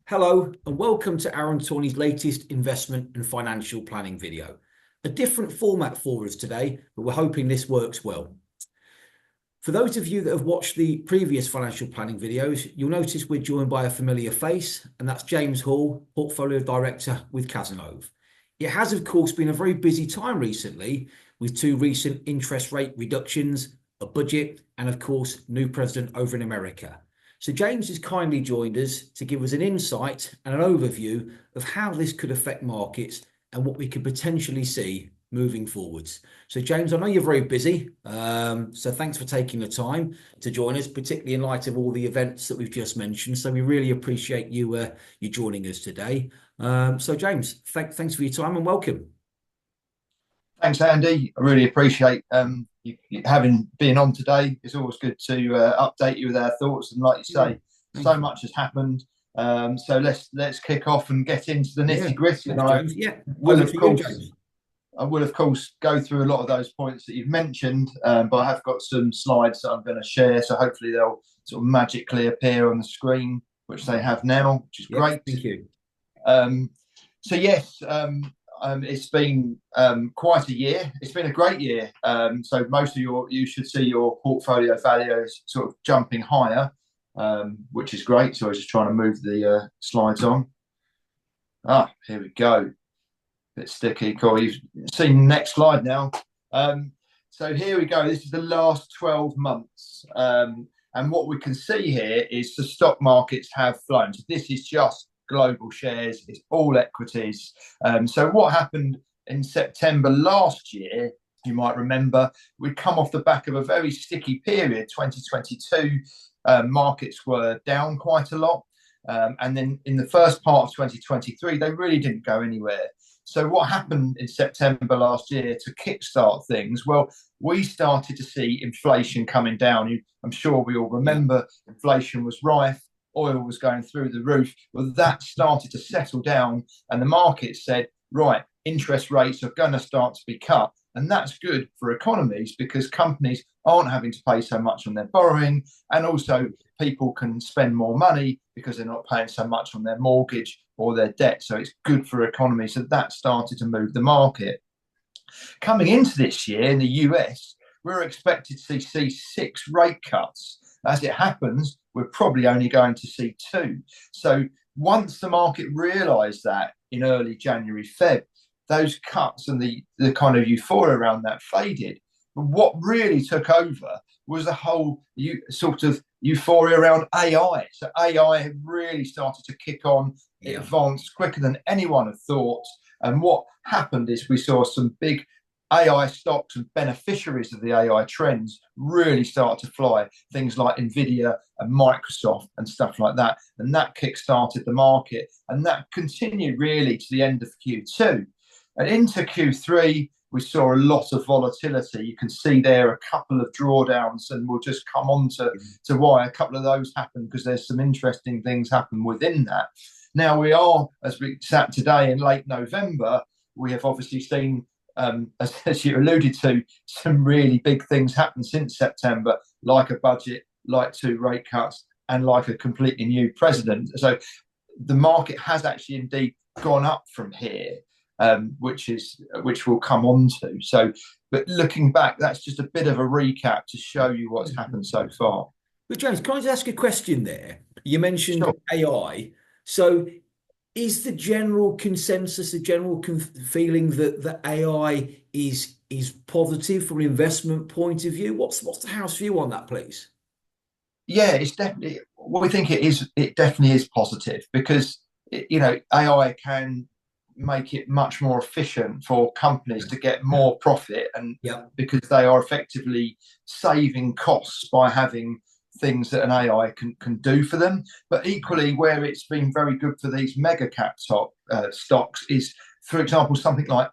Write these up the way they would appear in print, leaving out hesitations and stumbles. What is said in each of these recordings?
Hello and welcome to Aaron Tawny's latest investment and financial planning video. A different format for us today, but we're hoping this works well. For those of you that have watched the previous financial planning videos, you'll notice we're joined by a familiar face, and that's James Hall, Portfolio Director with Cazenove. It has, of course, been a very busy time recently with two recent interest rate reductions, a budget, and of course, new president over in America. So James has kindly joined us to give us an insight and an overview of how this could affect markets and what we could potentially see moving forwards. So James, I know you're very busy, so thanks for taking the time to join us, particularly in light of all the events that we've just mentioned. So we really appreciate you joining us today. So James, thanks for your time and welcome. Thanks, Andy. I really appreciate you having been on today. It's always good to update you with our thoughts. And like you say, so much has happened. So let's kick off and get into the nitty gritty. And I will, of course, go through a lot of those points that you've mentioned, but I have got some slides that I'm going to share. So hopefully they'll sort of magically appear on the screen, which they have now, which is great. Thank you. So yes, it's been quite a year. It's been a great year. So most of you should see your portfolio values sort of jumping higher, which is great. So I was just trying to move the slides on. Here we go. Bit sticky. Cool. You've seen the next slide now. So here we go. This is the last 12 months. And what we can see here is the stock markets have flown. So this is just global shares, it's all equities. So what happened in September last year, you might remember, we'd come off the back of a very sticky period, 2022. Markets were down quite a lot. And then in the first part of 2023, they really didn't go anywhere. So what happened in September last year to kickstart things? Well, we started to see inflation coming down. I'm sure we all remember inflation was rife. Oil was going through the roof. Well, that started to settle down, and the market said, right, interest rates are going to start to be cut. And that's good for economies because companies aren't having to pay so much on their borrowing. And also people can spend more money because they're not paying so much on their mortgage or their debt. So it's good for economies. So that started to move the market. Coming into this year in the US, we're expected to see 6 rate cuts. As it happens, we're probably only going to see 2. So once the market realised that in early January, Feb, those cuts and the kind of euphoria around that faded. But what really took over was the whole sort of euphoria around AI. So AI had really started to kick on. It advanced quicker than anyone had thought. And what happened is we saw some big AI stocks and beneficiaries of the AI trends really start to fly. Things like Nvidia and Microsoft and stuff like that. And that kick-started the market. And that continued really to the end of Q2. And into Q3, we saw a lot of volatility. You can see there a couple of drawdowns, and we'll just come on to why a couple of those happened, because there's some interesting things happen within that. Now we are, as we sat today in late November, we have obviously seen as you alluded to, some really big things happen since September, like a budget, like 2 rate cuts, and like a completely new president. So the market has actually indeed gone up from here, which we'll come on to. So, but looking back, that's just a bit of a recap to show you what's happened so far. But James, can I just ask a question there? You mentioned AI. So is the general consensus, the general feeling that the AI is positive from an investment point of view? What's the house view on that, please? Yeah, it's definitely. We think it is. It definitely is positive because AI can make it much more efficient for companies to get more profit, and because they are effectively saving costs by having things that an AI can do for them. But equally, where it's been very good for these mega cap stocks is, for example, something like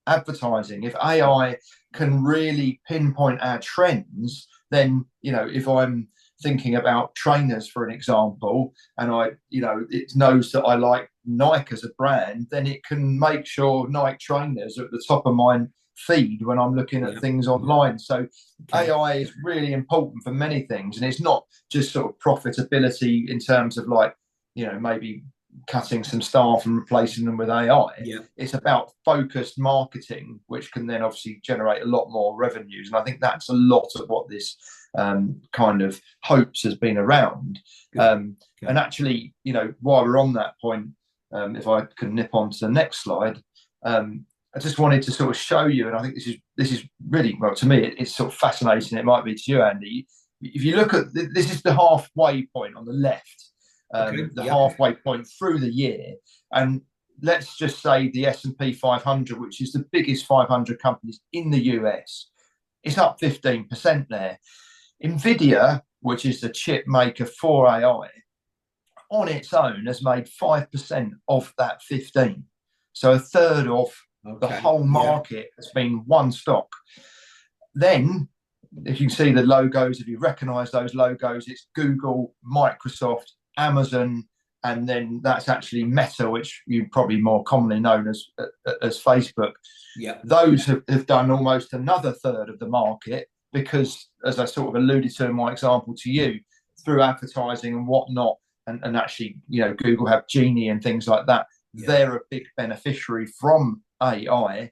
advertising. If AI can really pinpoint our trends, then if I'm thinking about trainers, for an example, and it knows that I like Nike as a brand, then it can make sure Nike trainers are at the top of my feed when I'm looking at things online. So AI is really important for many things, and it's not just sort of profitability in terms of maybe cutting some staff and replacing them with AI. Yeah. It's about focused marketing, which can then obviously generate a lot more revenues. And I think that's a lot of what this kind of hopes has been around. Okay. And actually, while we're on that point, if I can nip on to the next slide, I just wanted to sort of show you, and I think this is really, well, to me, it's sort of fascinating. It might be to you, Andy. If you look at this is the halfway point on the left, halfway point through the year, and let's just say the S&P 500, which is the biggest 500 companies in the US, it's up 15% there. Nvidia, which is the chip maker for AI, on its own has made 5% of that 15. So a third of the whole market has been one stock. Then, if you can see the logos, if you recognize those logos, it's Google, Microsoft, Amazon, and then that's actually Meta, which you probably more commonly known as Facebook. Yeah, those have done almost another third of the market because, as I sort of alluded to in my example to you, through advertising and whatnot, and actually, Google have Genie and things like that. Yeah. They're a big beneficiary from AI.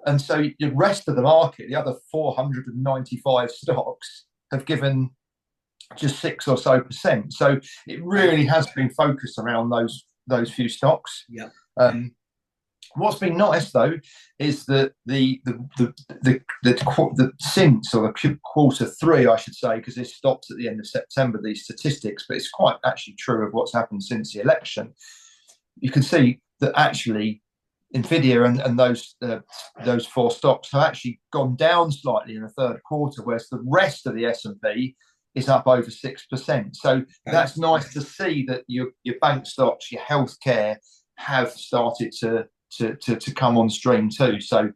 And so the rest of the market, the other 495 stocks, have given just 6 or so percent. So it really has been focused around those few stocks. Yeah. What's been nice though is that the since, or the quarter three, I should say, because this stops at the end of September, these statistics, but it's quite actually true of what's happened since the election. You can see that actually Nvidia and those four stocks have actually gone down slightly in the third quarter, whereas the rest of the S&P is up over 6%. So that's nice to see that your bank stocks, your healthcare, have started to come on stream too. So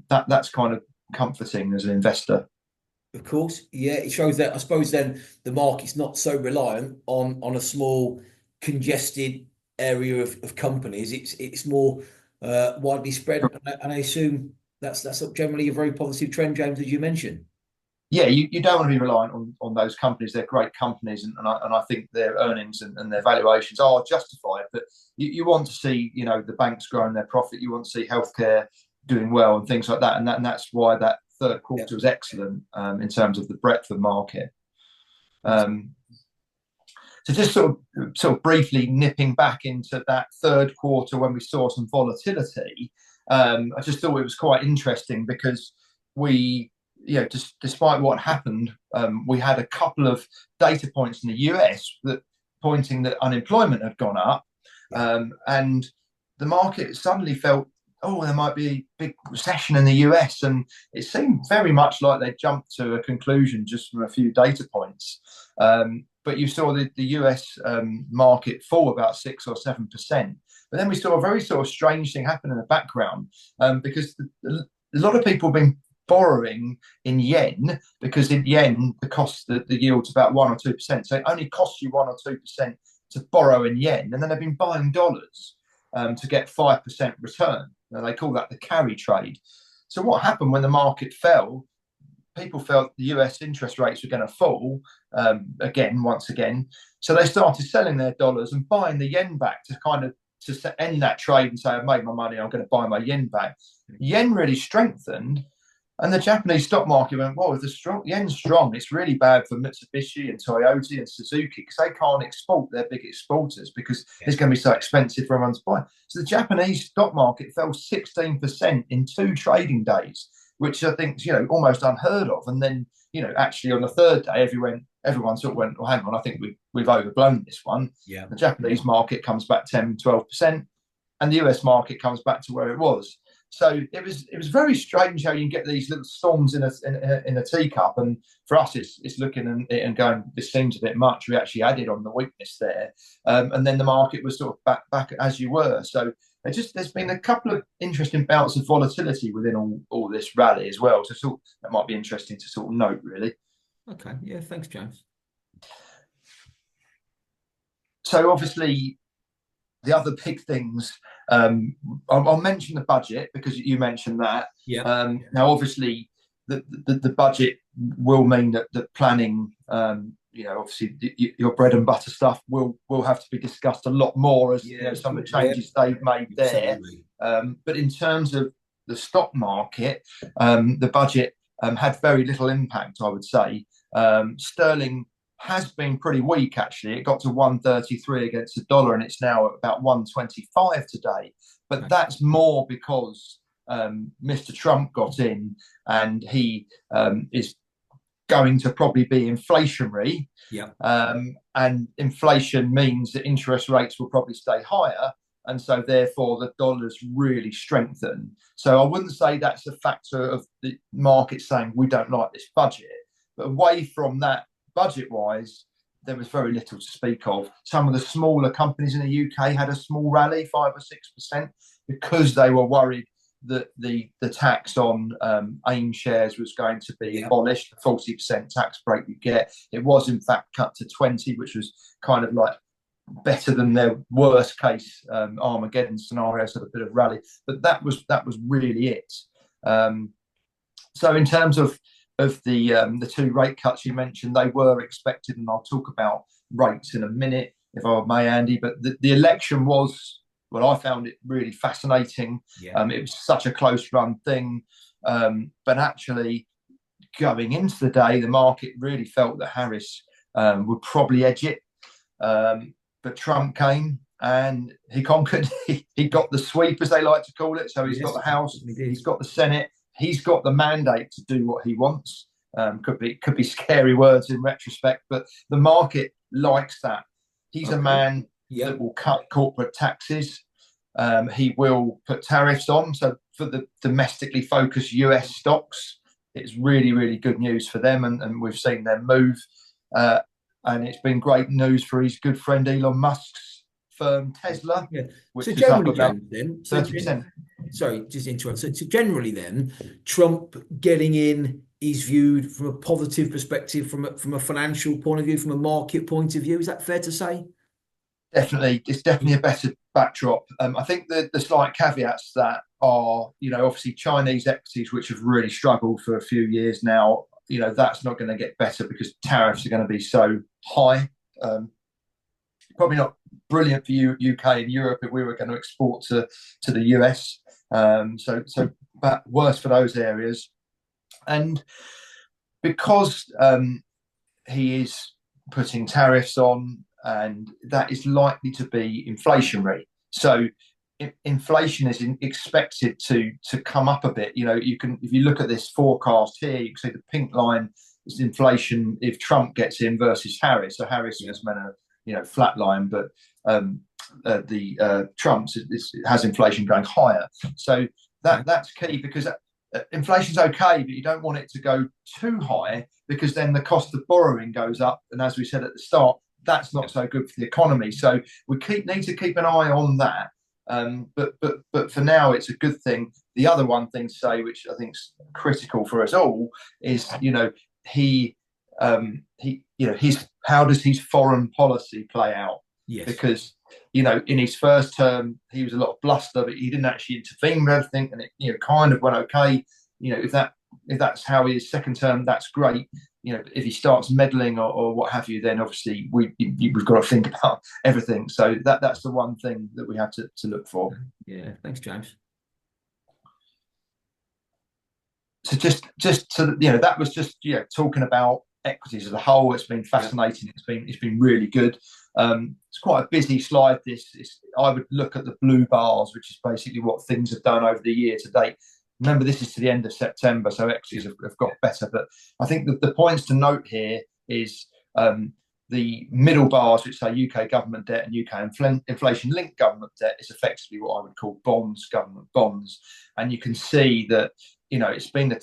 that's kind of comforting as an investor. Of course, yeah, it shows that, I suppose, then the market's not so reliant on a small congested area of companies. It's more widely spread, and I assume that's generally a very positive trend, James, as you mentioned. Yeah, you don't want to be reliant on those companies. They're great companies, and I think their earnings and their valuations are justified. But you want to see, the banks growing their profit. You want to see healthcare doing well and things like that. And that's why that third quarter was excellent in terms of the breadth of market. So just sort of briefly nipping back into that third quarter when we saw some volatility, I just thought it was quite interesting because we, despite what happened, we had a couple of data points in the US pointing that unemployment had gone up, and the market suddenly felt, there might be a big recession in the US, and it seemed very much like they jumped to a conclusion just from a few data points. But you saw the US market fall about 6 or 7%. But then we saw a very sort of strange thing happen in the background, because a lot of people have been borrowing in yen, because in yen the yield's about 1 or 2%. So it only costs you 1 or 2% to borrow in yen, and then they've been buying dollars to get 5% return. Now, they call that the carry trade. So what happened when the market fell? People felt the US interest rates were going to fall once again. So they started selling their dollars and buying the yen back to end that trade and say, I've made my money, I'm going to buy my yen back. Yen really strengthened, and the Japanese stock market went, if the yen's strong, it's really bad for Mitsubishi and Toyota and Suzuki, because they can't export, their big exporters, because it's going to be so expensive for everyone to buy. So the Japanese stock market fell 16% in 2 trading days, which I think almost unheard of. And then actually on the third day, everyone sort of went, well, hang on, I think we've overblown this one. Yeah. The Japanese market comes back 10-12%, and the US market comes back to where it was. So it was very strange how you can get these little storms in a teacup. And for us, it's looking and going, this seems a bit much. We actually added on the weakness there, and then the market was sort of back as you were. So there's been a couple of interesting bouts of volatility within all this rally as well. So that might be interesting to sort of note, really. Okay, yeah, thanks, James. So obviously, the other big things, I'll mention the budget because you mentioned that. Now, obviously, the budget will mean that planning obviously your bread and butter stuff will have to be discussed a lot more as some of the changes they've made there. But in terms of the stock market, the budget had very little impact, I would say. Sterling has been pretty weak, actually. It got to 133 against the dollar, and it's now at about 125 today. But that's more because Mr. Trump got in, and he is going to probably be inflationary. And inflation means that interest rates will probably stay higher. And so, therefore, the dollar's really strengthened. So I wouldn't say that's a factor of the market saying we don't like this budget. But away from that, budget-wise, there was very little to speak of. Some of the smaller companies in the UK had a small rally, 5 or 6%, because they were worried that the tax on AIM shares was going to be abolished, the 40% tax break you get. It was, in fact, cut to 20, which was kind of like better than their worst case Armageddon scenario, sort of a bit of rally. But that was really it. So in terms of the two rate cuts you mentioned, they were expected, and I'll talk about rates in a minute, if I may, Andy. But the election was, well, I found it really fascinating. It was such a close run thing. But actually, going into the day, the market really felt that Harris would probably edge it. But Trump came and he conquered. He got the sweep, as they like to call it. So he's got the House, he's got the Senate, he's got the mandate to do what he wants. Could be scary words in retrospect, but the market likes that. He's a man that will cut corporate taxes. He will put tariffs on. So for the domestically focused US stocks, it's really, really good news for them. And we've seen them move. And it's been great news for his good friend Elon Musk's firm Tesla, which is up about 30%. Sorry, just interrupt. So generally then, Trump getting in is viewed from a positive perspective, from a financial point of view, from a market point of view. Is that fair to say? Definitely. It's definitely a better backdrop. I think the slight caveats that are, obviously Chinese equities, which have really struggled for a few years now, that's not going to get better because tariffs are going to be so high. Probably not brilliant for UK and Europe if we were going to export to the US. But worse for those areas. And because he is putting tariffs on, and that is likely to be inflationary. So inflation is expected to come up a bit. You can, if you look at this forecast here, you can see the pink line is inflation if Trump gets in versus Harris. So Harris is meant to flat line, but the Trump's has inflation going higher. So that's key, because inflation's okay, but you don't want it to go too hip, because then the cost of borrowing goes up, and as we said at the start, that's not so good for the economy. So we need to keep an eye on that. But for now, it's a good thing. The other one thing to say, which I think is critical for us all, is how does his foreign policy play out? Because in his first term he was a lot of bluster, but he didn't actually intervene with everything, and it kind of went okay. If that's how he is second term, that's great. If he starts meddling or what have you, then obviously we've got to think about everything. So that's the one thing that we have to look for. Yeah, thanks, James. So just to that was just talking about equities as a whole. It's been fascinating. It's been really good. It's quite a busy slide. I would look at the blue bars, which is basically what things have done over the year to date. Remember, this is to the end of September, so equities have got better. But I think the points to note here is the middle bars, which say UK government debt and UK inflation-linked government debt, is effectively what I would call bonds, government bonds. And you can see that it's been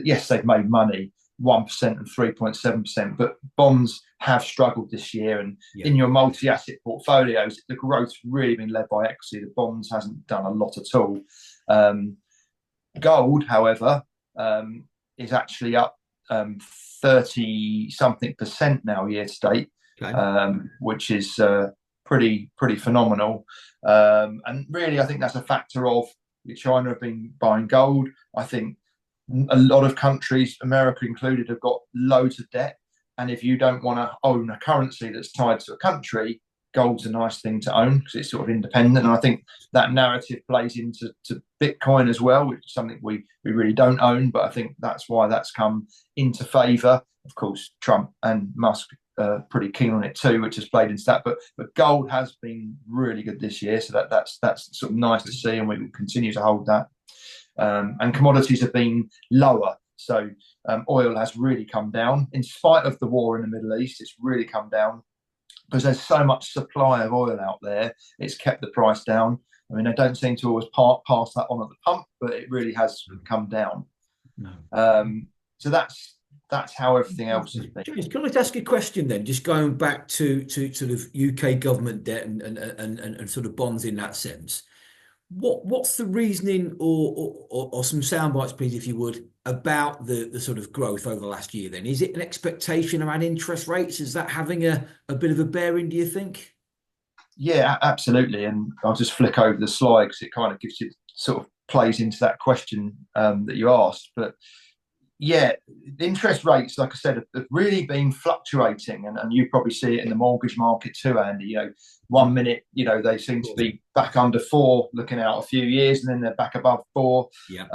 yes, they've made money, 1% and 3.7%, but bonds have struggled this year. And in your multi-asset portfolios, the growth's really been led by equity. The bonds hasn't done a lot at all. Gold, however, is actually up 30-something% now year to date, which is pretty phenomenal. And really, I think that's a factor of China have been buying gold. I think a lot of countries, America included, have got loads of debt, And if you don't want to own a currency that's tied to a country, gold's a nice thing to own because it's sort of independent. And I think that narrative plays into Bitcoin as well, which is something we really don't own. But I think that's why that's come into favour. Of course, Trump and Musk are pretty keen on it too, which has played into that. But gold has been really good this year, so that's sort of nice to see, and we will continue to hold that. And commodities have been lower. So oil has really come down. In spite of the war in the Middle East, it's really come down because there's so much supply of oil out there. It's kept the price down. I mean, they don't seem to always pass that on at the pump, but it really has come down. No. So that's how everything else has been. James, can I ask you a question then? Just going back to sort of UK government debt and sort of bonds in that sense. What's the reasoning or some sound bites, please, if you would, about the sort of growth over the last year then? Is it an expectation around interest rates? Is that having a bit of a bearing, do you think? Yeah, absolutely. And I'll just flick over the slide because it kind of gives you sort of plays into that question that you asked. But yeah, interest rates, like I said, have really been fluctuating, and you probably see it in the mortgage market too, Andy. 1 minute, they seem to be back under 4, looking out a few years, and then they're back above 4. Yeah.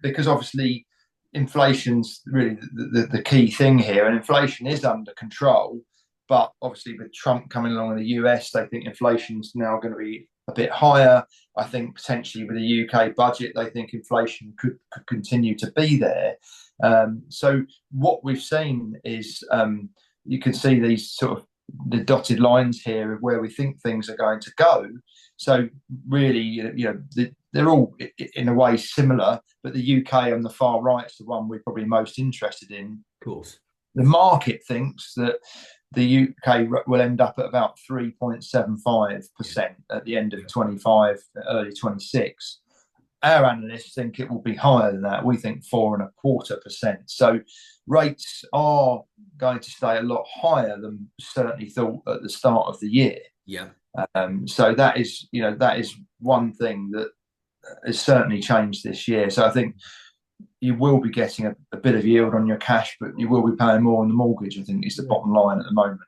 Because obviously, inflation's really the key thing here, and inflation is under control. But obviously, with Trump coming along in the US, they think inflation's now going to be a bit higher. I think potentially with the UK budget, they think inflation could continue to be there. So what we've seen is you can see these sort of the dotted lines here of where we think things are going to go. So really, they're all in a way similar, but the UK on the far right is the one we're probably most interested in. Of course. The market thinks that the UK will end up at about 3.75% at the end of 25, early 26. Our analysts think it will be higher than that. We think 4.25%. So rates are going to stay a lot higher than certainly thought at the start of the year. Yeah. So that is one thing that has certainly changed this year. So I think you will be getting a bit of yield on your cash, but you will be paying more on the mortgage, I think, is the bottom line at the moment.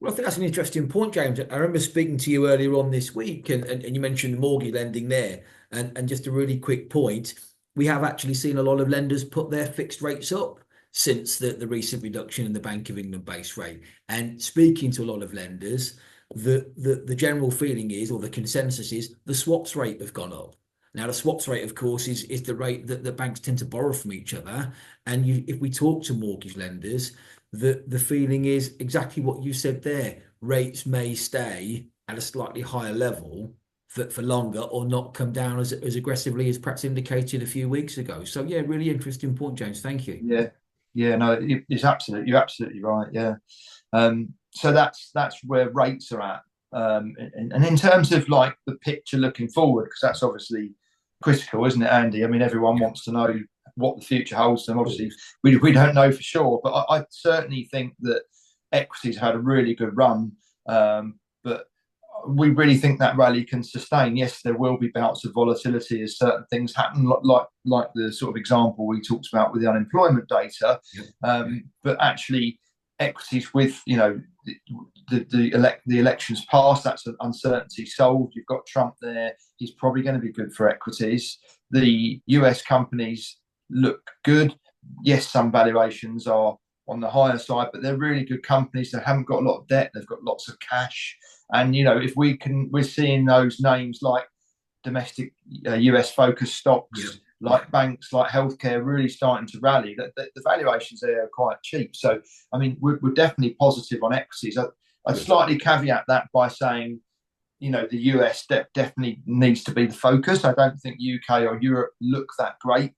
Well, I think that's an interesting point, James. I remember speaking to you earlier on this week, and you mentioned mortgage lending there. And just a really quick point, we have actually seen a lot of lenders put their fixed rates up since the recent reduction in the Bank of England base rate. And speaking to a lot of lenders, the general feeling is, or the consensus is, the swaps rate have gone up. Now, the swaps rate, of course, is the rate that the banks tend to borrow from each other. And if we talk to mortgage lenders, the feeling is exactly what you said there. Rates may stay at a slightly higher level for longer, or not come down as aggressively as perhaps indicated a few weeks ago. So, yeah, really interesting point, James. Thank you. Yeah, no, you're absolutely right. Yeah. So that's where rates are at. And in terms of like the picture looking forward, because that's obviously critical, isn't it, Andy? I mean, everyone wants to know what the future holds, and obviously we don't know for sure. But I certainly think that equities had a really good run, but we really think that rally can sustain. Yes, there will be bouts of volatility as certain things happen, like the sort of example we talked about with the unemployment data. But actually, equities with the elections passed, that's an uncertainty solved. You've got Trump there; he's probably going to be good for equities. The US companies look good. Yes, some valuations are on the higher side, but they're really good companies. They haven't got a lot of debt. They've got lots of cash. And, if we're seeing those names like domestic US focused stocks, like banks, like healthcare, really starting to rally. The valuations there are quite cheap. So, I mean, we're definitely positive on equities. I'd slightly caveat that by saying, the US definitely needs to be the focus. I don't think UK or Europe look that great.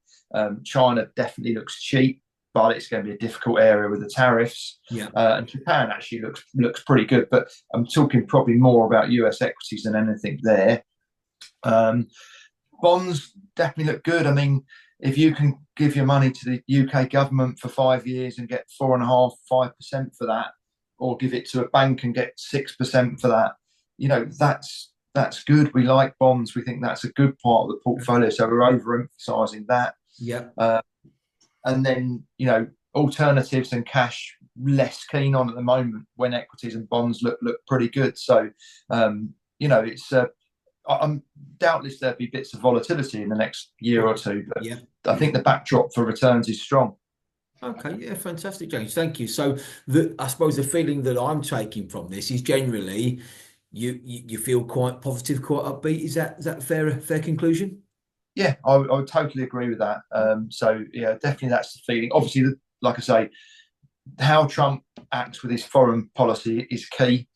China definitely looks cheap, but it's going to be a difficult area with the tariffs. And Japan actually looks pretty good, but I'm talking probably more about US equities than anything there. Bonds definitely look good. I mean, if you can give your money to the UK government for 5 years and get 4.5%, 5% for that, or give it to a bank and get 6% for that, that's good. We like bonds. We think that's a good part of the portfolio. So we're overemphasizing that. Yeah. And then, alternatives and cash less keen on at the moment when equities and bonds look pretty good. So it's I'm doubtless there'll be bits of volatility in the next year or two, but Yeah. I think the backdrop for returns is strong. Okay, yeah, fantastic, James. Thank you. So I suppose the feeling that I'm taking from this is generally you feel quite positive, quite upbeat. Is that fair conclusion? Yeah, I would totally agree with that. So yeah, definitely that's the feeling. Obviously, like I say, how Trump acts with his foreign policy is key.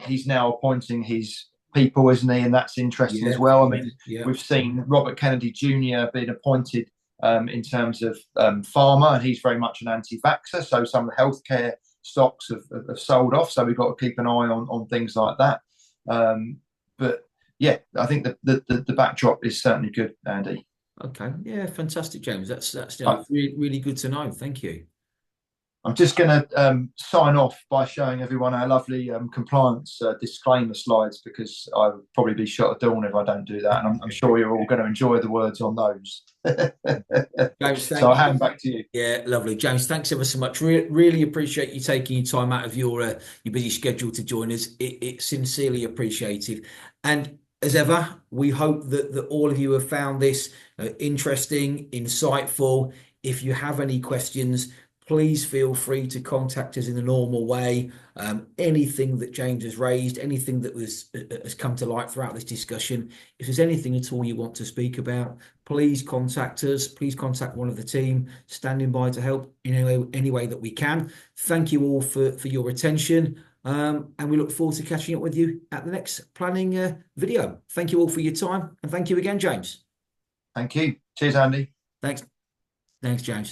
He's now appointing his people, isn't he? And that's interesting as Yeah, well. I yeah, mean, yeah. we've seen Robert Kennedy Jr. being appointed in terms of pharma, and he's very much an anti-vaxxer. So some of the healthcare stocks have sold off. So we've got to keep an eye on things like that. But yeah, I think the backdrop is certainly good, Andy. Okay, yeah, fantastic, James. That's I, really, really good to know. Thank you. I'm just going to sign off by showing everyone our lovely compliance disclaimer slides, because I would probably be shot at dawn if I don't do that. And I'm sure you're all going to enjoy the words on those. James, So I'll thank hand you. back to you. Yeah, lovely. James, thanks ever so much. Really appreciate you taking your time out of your busy schedule to join us. It's sincerely appreciated. And as ever, we hope that all of you have found this interesting, insightful. If you have any questions, please feel free to contact us in the normal way. Anything that James has raised, anything that has come to light throughout this discussion, if there's anything at all you want to speak about, please contact us. Please contact one of the team, standing by to help in any way that we can. Thank you all for your attention. And we look forward to catching up with you at the next planning video. Thank you all for your time. And thank you again, James. Thank you. Cheers, Andy. Thanks. Thanks, James.